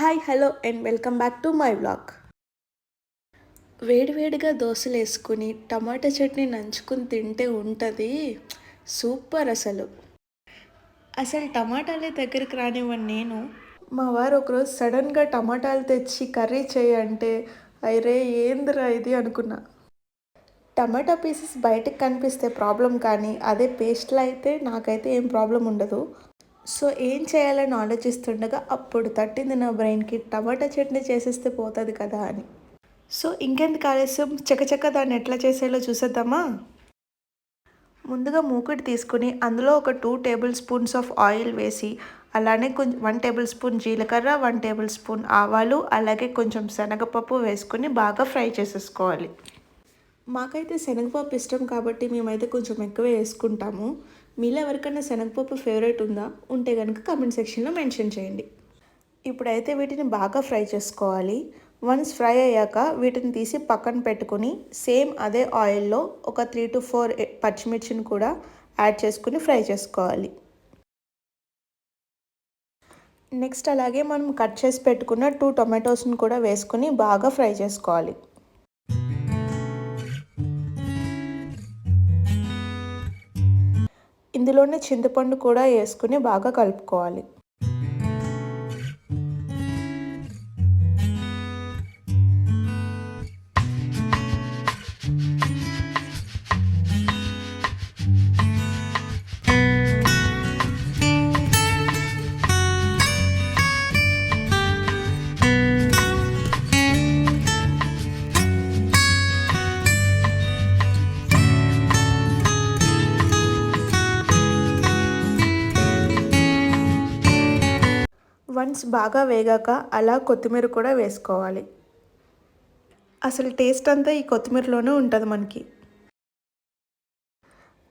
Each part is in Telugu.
Hi hello and welcome back to my vlog. వేడివేడిగా దోశలు వేసుకుని టమాటా చట్నీ నంచుకుని తింటే ఉంటుంది సూపర్. అసలు టమాటాలే దగ్గరికి రానివ్వను నేను. మా వారు ఒకరోజు సడన్గా టమాటాలు తెచ్చి కర్రీ చేయంటే అరే ఏందిరా ఇది అనుకున్నా. టమాటా పీసెస్ బయటకు కనిపిస్తే ప్రాబ్లం, కానీ అదే పేస్ట్లో అయితే నాకైతే ఏం ప్రాబ్లం ఉండదు. సో ఏం చేయాలని ఆలోచిస్తుండగా అప్పుడు తట్టింది నా బ్రెయిన్కి, టమాటా చట్నీ చేసేస్తే పోతుంది కదా అని. సో ఇంకెందుకు ఆలస్యం, చకచక దాన్ని ఎట్లా చేసేలో చూసేద్దామా. ముందుగా మూకుడు తీసుకుని అందులో ఒక 2 టేబుల్ స్పూన్స్ ఆఫ్ ఆయిల్ వేసి, అలానే కొంచెం 1 టేబుల్ స్పూన్ జీలకర్ర, 1 టేబుల్ స్పూన్ ఆవాలు, అలాగే కొంచెం శనగపప్పు వేసుకుని బాగా ఫ్రై చేసేసుకోవాలి. మాకైతే శనగపప్పు ఇష్టం కాబట్టి మేమైతే కొంచెం ఎక్కువ వేసుకుంటాము. మీలో ఎవరికైనా శనగపప్పు ఫేవరెట్ ఉందా? ఉంటే కనుక కామెంట్ సెక్షన్లో మెన్షన్ చేయండి. ఇప్పుడైతే వీటిని బాగా ఫ్రై చేసుకోవాలి. వన్స్ ఫ్రై అయ్యాక వీటిని తీసి పక్కన పెట్టుకుని సేమ్ అదే ఆయిల్లో ఒక 3 to 4 పచ్చిమిర్చిని కూడా యాడ్ చేసుకుని ఫ్రై చేసుకోవాలి. నెక్స్ట్ అలాగే మనం కట్ చేసి పెట్టుకున్న 2 టొమాటోస్ని కూడా వేసుకుని బాగా ఫ్రై చేసుకోవాలి. ఇందులోనే చింతపండు కూడా వేసుకుని బాగా కలుపుకోవాలి. వన్స్ బాగా వేగాక అలా కొత్తిమీర కూడా వేసుకోవాలి. అసలు టేస్ట్ అంతా ఈ కొత్తిమీరలోనే ఉంటుంది మనకి.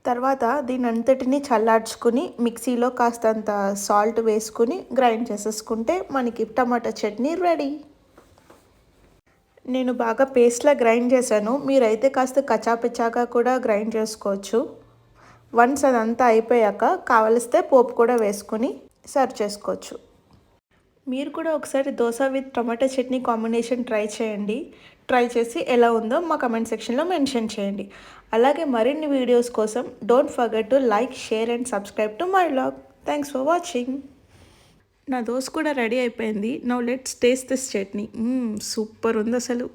తర్వాత దీని అంతటిని చల్లార్చుకుని మిక్సీలో కాస్తంత సాల్ట్ వేసుకుని గ్రైండ్ చేసేసుకుంటే మనకి టమాటా చట్నీ రెడీ. నేను బాగా పేస్ట్లా గ్రైండ్ చేశాను. మీరైతే కాస్త కచ్చాపిచ్చాగా కూడా గ్రైండ్ చేసుకోవచ్చు. వన్స్ అదంతా అయిపోయాక కావలిస్తే పోపు కూడా వేసుకుని సర్వ్ చేసుకోవచ్చు. మీరు కూడా ఒకసారి dosa with tomato chutney combination try చేయండి. ట్రై చేసి ఎలా ఉందో మా కమెంట్ సెక్షన్లో మెన్షన్ చేయండి. అలాగే మరిన్ని వీడియోస్ కోసం don't forget to like, share and subscribe to my vlog. Thanks for watching. నా దోశ కూడా రెడీ అయిపోయింది. Now let's taste this chutney. Super ఉంది అసలు.